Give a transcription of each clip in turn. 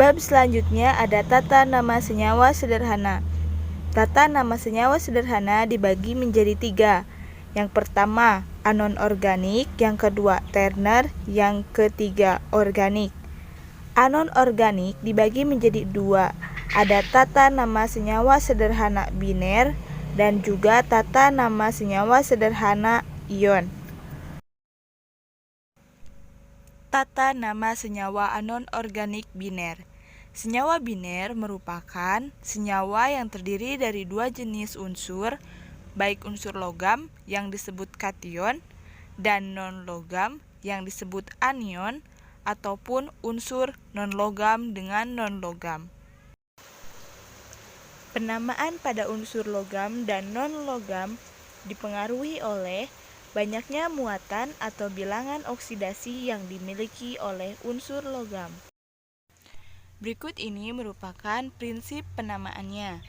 Bab selanjutnya ada tata nama senyawa sederhana. Tata nama senyawa sederhana dibagi menjadi 3. Yang pertama, anon-organik, yang kedua, terner, yang ketiga, organik. Anon-organik dibagi menjadi 2. Ada tata nama senyawa sederhana biner dan juga tata nama senyawa sederhana ion. Tata nama senyawa anon-organik biner. Senyawa biner merupakan senyawa yang terdiri dari 2 jenis unsur, baik unsur logam yang disebut kation dan non-logam yang disebut anion, ataupun unsur non-logam dengan non-logam. Penamaan pada unsur logam dan non-logam dipengaruhi oleh banyaknya muatan atau bilangan oksidasi yang dimiliki oleh unsur logam. Berikut ini merupakan prinsip penamaannya.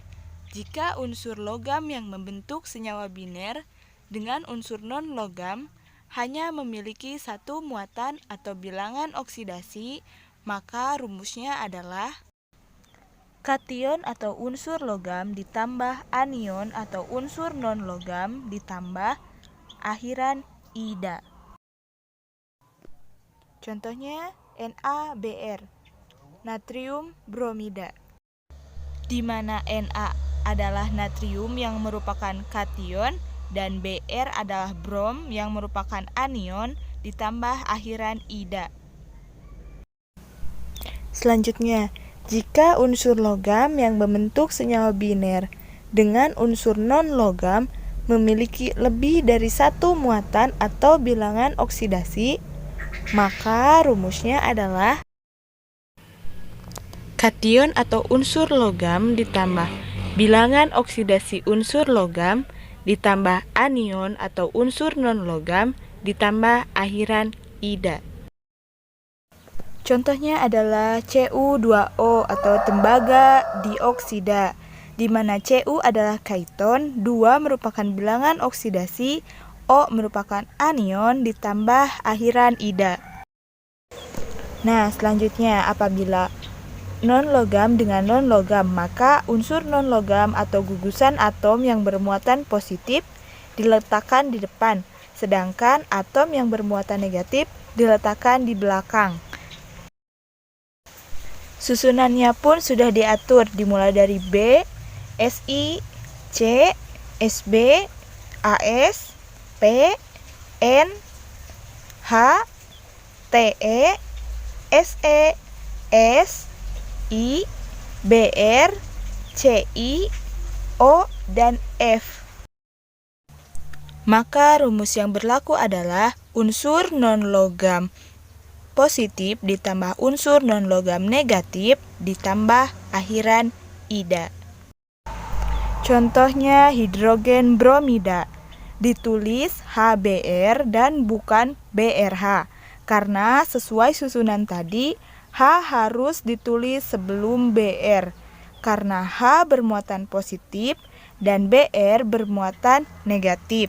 Jika unsur logam yang membentuk senyawa biner dengan unsur non-logam hanya memiliki satu muatan atau bilangan oksidasi, maka rumusnya adalah kation atau unsur logam ditambah anion atau unsur non-logam ditambah akhiran ida. Contohnya NaBr, natrium bromida, di mana Na adalah natrium yang merupakan kation dan Br adalah brom yang merupakan anion ditambah akhiran ida. Selanjutnya, jika unsur logam yang membentuk senyawa biner dengan unsur non-logam memiliki lebih dari satu muatan atau bilangan oksidasi, maka rumusnya adalah kation atau unsur logam ditambah bilangan oksidasi unsur logam ditambah anion atau unsur non-logam ditambah akhiran ida. Contohnya adalah Cu2O atau tembaga dioksida, di mana Cu adalah kation, 2 merupakan bilangan oksidasi, O merupakan anion ditambah akhiran ida. Nah, selanjutnya apabila non-logam dengan non-logam, maka unsur non-logam atau gugusan atom yang bermuatan positif diletakkan di depan, sedangkan atom yang bermuatan negatif diletakkan di belakang. Susunannya pun sudah diatur, dimulai dari B, Si, C, Sb, As, P, N, H, Te, Se, S, I, Br, Ci, O, dan F. Maka rumus yang berlaku adalah unsur non-logam positif ditambah unsur non-logam negatif ditambah akhiran ida. Contohnya hidrogen bromida, ditulis HBr dan bukan BRH, karena sesuai susunan tadi H harus ditulis sebelum Br, karena H bermuatan positif dan Br bermuatan negatif.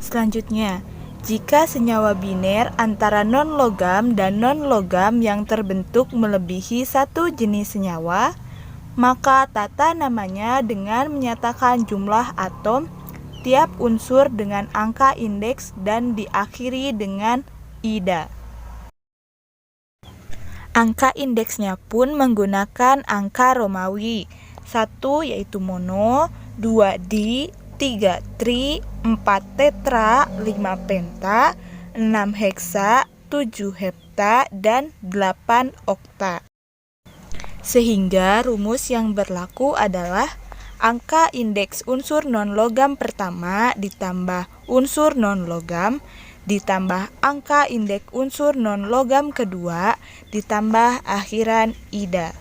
Selanjutnya, jika senyawa biner antara non-logam dan non-logam yang terbentuk melebihi satu jenis senyawa, maka tata namanya dengan menyatakan jumlah atom tiap unsur dengan angka indeks dan diakhiri dengan ida. Angka indeksnya pun menggunakan angka Romawi, 1 yaitu mono, 2 di, 3 tri, 4 tetra, 5 penta, 6 heksa, 7 hepta, dan 8 okta. Sehingga rumus yang berlaku adalah angka indeks unsur non-logam pertama ditambah unsur non-logam ditambah angka indeks unsur non-logam kedua ditambah akhiran ida.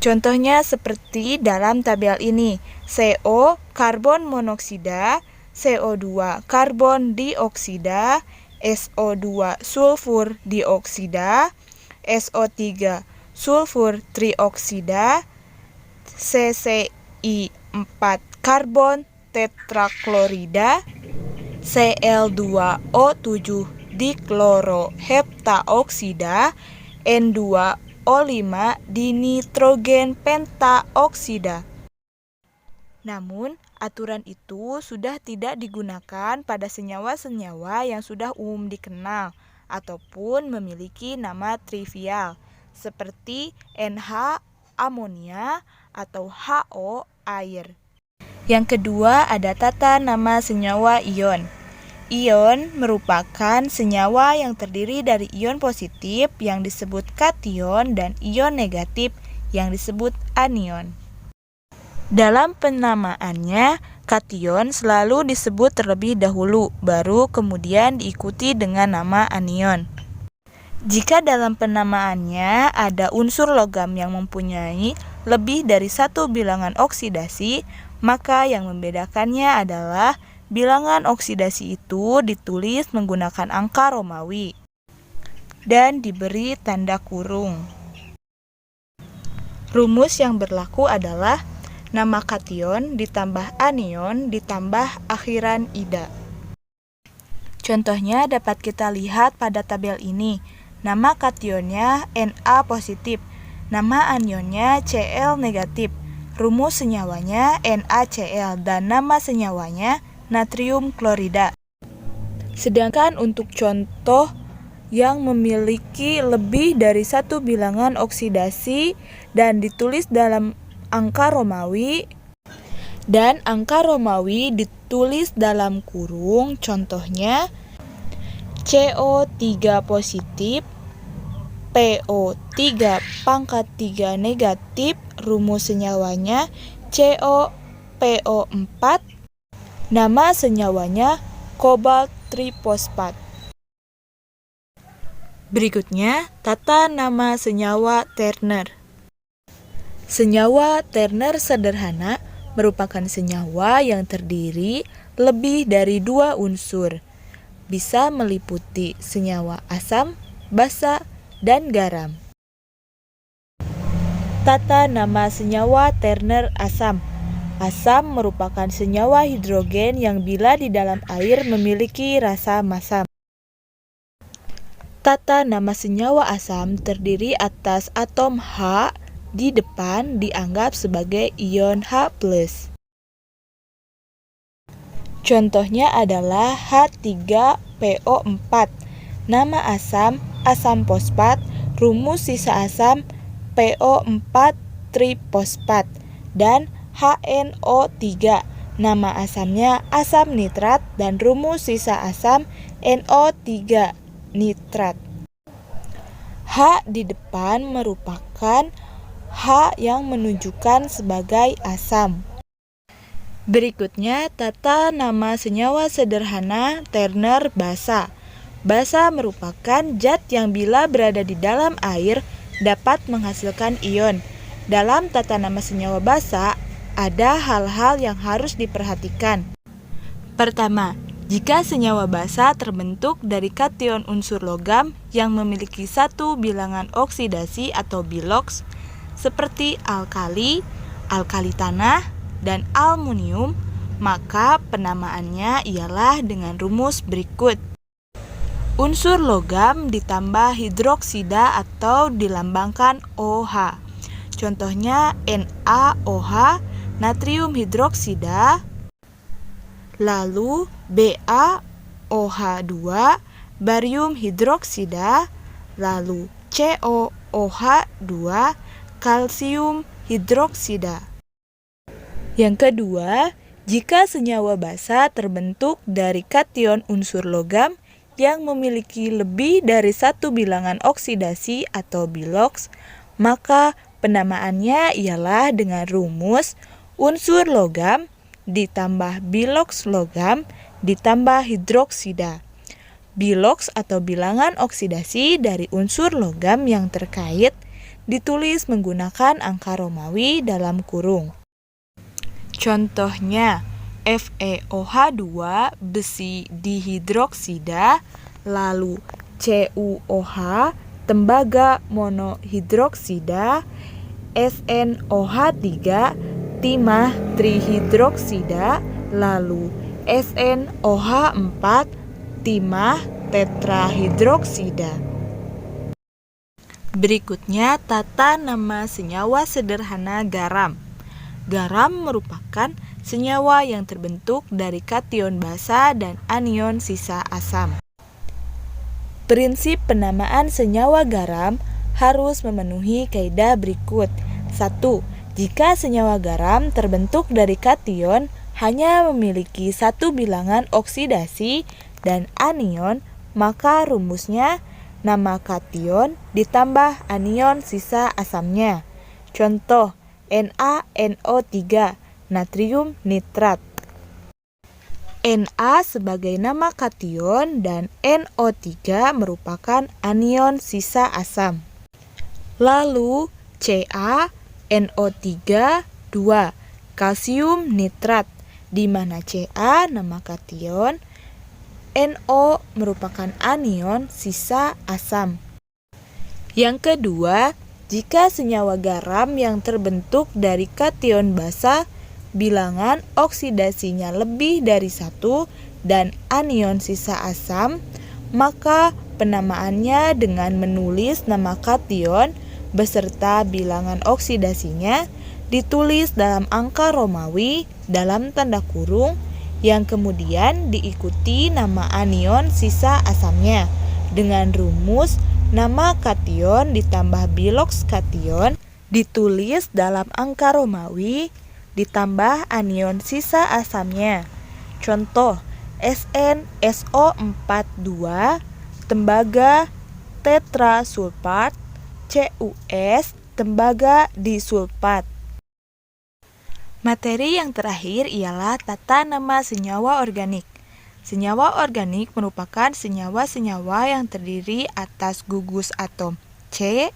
Contohnya seperti dalam tabel ini, CO karbon monoksida, CO2 karbon dioksida, SO2 sulfur dioksida, SO3 sulfur trioksida, CCI4 karbon tetraklorida, Cl2O7 dikloroheptaoksida, N2 O5 dinitrogen pentaoksida. Namun, aturan itu sudah tidak digunakan pada senyawa-senyawa yang sudah umum dikenal ataupun memiliki nama trivial seperti NH amonia atau HO air. Yang kedua ada tata nama senyawa ion. Ion merupakan senyawa yang terdiri dari ion positif yang disebut kation dan ion negatif yang disebut anion. Dalam penamaannya, kation selalu disebut terlebih dahulu, baru kemudian diikuti dengan nama anion. Jika dalam penamaannya ada unsur logam yang mempunyai lebih dari satu bilangan oksidasi, maka yang membedakannya adalah bilangan oksidasi itu ditulis menggunakan angka Romawi dan diberi tanda kurung. Rumus yang berlaku adalah nama kation ditambah anion ditambah akhiran ida. Contohnya dapat kita lihat pada tabel ini. Nama kationnya Na positif, nama anionnya Cl negatif, rumus senyawanya NaCl, dan nama senyawanya natrium klorida. Sedangkan untuk contoh yang memiliki lebih dari satu bilangan oksidasi dan ditulis dalam angka Romawi dan angka Romawi ditulis dalam kurung, contohnya CO3 positif, PO3 pangkat 3 negatif, rumus senyawanya COPO4, nama senyawanya kobalt trifosfat. Berikutnya, tata nama senyawa terner. Senyawa terner sederhana merupakan senyawa yang terdiri lebih dari dua unsur. Bisa meliputi senyawa asam, basa, dan garam. Tata nama senyawa terner asam. Asam merupakan senyawa hidrogen yang bila di dalam air memiliki rasa masam. Tata nama senyawa asam terdiri atas atom H di depan dianggap sebagai ion H+. Contohnya adalah H3PO4. Nama asam, asam fosfat, rumus sisa asam PO4 trifosfat, dan HNO3. Nama asamnya asam nitrat dan rumus sisa asam NO3 nitrat. H di depan merupakan H yang menunjukkan sebagai asam. Berikutnya, tata nama senyawa sederhana terner basa. Basa merupakan zat yang bila berada di dalam air dapat menghasilkan ion. Dalam tata nama senyawa basa, ada hal-hal yang harus diperhatikan. Pertama, jika senyawa basa terbentuk dari kation unsur logam yang memiliki satu bilangan oksidasi atau biloks, seperti alkali, alkali tanah, dan aluminium, maka penamaannya ialah dengan rumus berikut. Unsur logam ditambah hidroksida atau dilambangkan OH. Contohnya NaOH, natrium hidroksida, lalu BaOH2, barium hidroksida, lalu COOH2, kalsium hidroksida. Yang kedua, jika senyawa basa terbentuk dari kation unsur logam yang memiliki lebih dari satu bilangan oksidasi atau biloks, maka penamaannya ialah dengan rumus unsur logam ditambah biloks logam ditambah hidroksida. Biloks atau bilangan oksidasi dari unsur logam yang terkait ditulis menggunakan angka Romawi dalam kurung. Contohnya, FeOH2 besi dihidroksida, lalu CuOH tembaga monohidroksida, SnOH3 timah trihidroksida, lalu SnOH4 timah tetrahidroksida. Berikutnya, tata nama senyawa sederhana garam. Garam merupakan senyawa yang terbentuk dari kation basa dan anion sisa asam. Prinsip penamaan senyawa garam harus memenuhi kaidah berikut. 1. Jika senyawa garam terbentuk dari kation hanya memiliki satu bilangan oksidasi dan anion, maka rumusnya nama kation ditambah anion sisa asamnya. Contoh, NaNO3, natrium nitrat. Na sebagai nama kation dan NO3 merupakan anion sisa asam. Lalu CaNO3 2, kalsium nitrat, di mana Ca nama kation, NO merupakan anion sisa asam. Yang kedua, jika senyawa garam yang terbentuk dari kation basa bilangan oksidasinya lebih dari 1 dan anion sisa asam, maka penamaannya dengan menulis nama kation beserta bilangan oksidasinya ditulis dalam angka Romawi dalam tanda kurung yang kemudian diikuti nama anion sisa asamnya dengan rumus nama kation ditambah biloks kation ditulis dalam angka Romawi ditambah anion sisa asamnya. Contoh, SnSO42 tembaga tetrasulfat, CuS tembaga disulfat. Materi yang terakhir ialah tata nama senyawa organik. Senyawa organik merupakan senyawa-senyawa yang terdiri atas gugus atom C,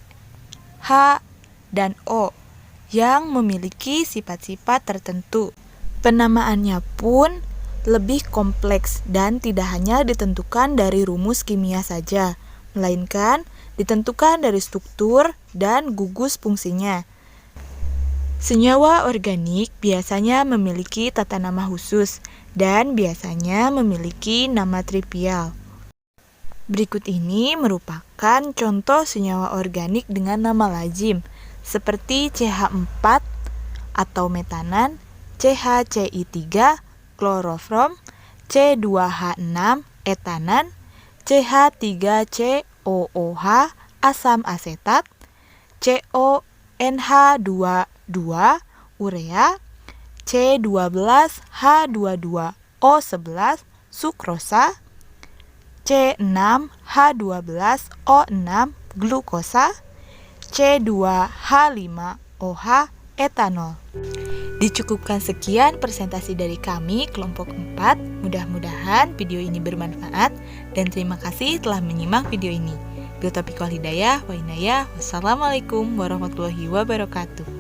H, dan O yang memiliki sifat-sifat tertentu. Penamaannya pun lebih kompleks dan tidak hanya ditentukan dari rumus kimia saja, melainkan ditentukan dari struktur dan gugus fungsinya. Senyawa organik biasanya memiliki tata nama khusus dan biasanya memiliki nama trivial. Berikut ini merupakan contoh senyawa organik dengan nama lazim, seperti CH4 atau metanan, CHCI3 klorofrom, C2H6 etanan, CH3COOH asam asetat, CONH22 urea, C12H22O11 sukrosa, C6H12O6 glukosa, C2H5OH etanol. Dicukupkan sekian presentasi dari kami kelompok 4. Mudah-mudahan video ini bermanfaat dan terima kasih telah menyimak video ini. Billahi taufiq wal hidayah wa inayah. Wassalamualaikum warahmatullahi wabarakatuh.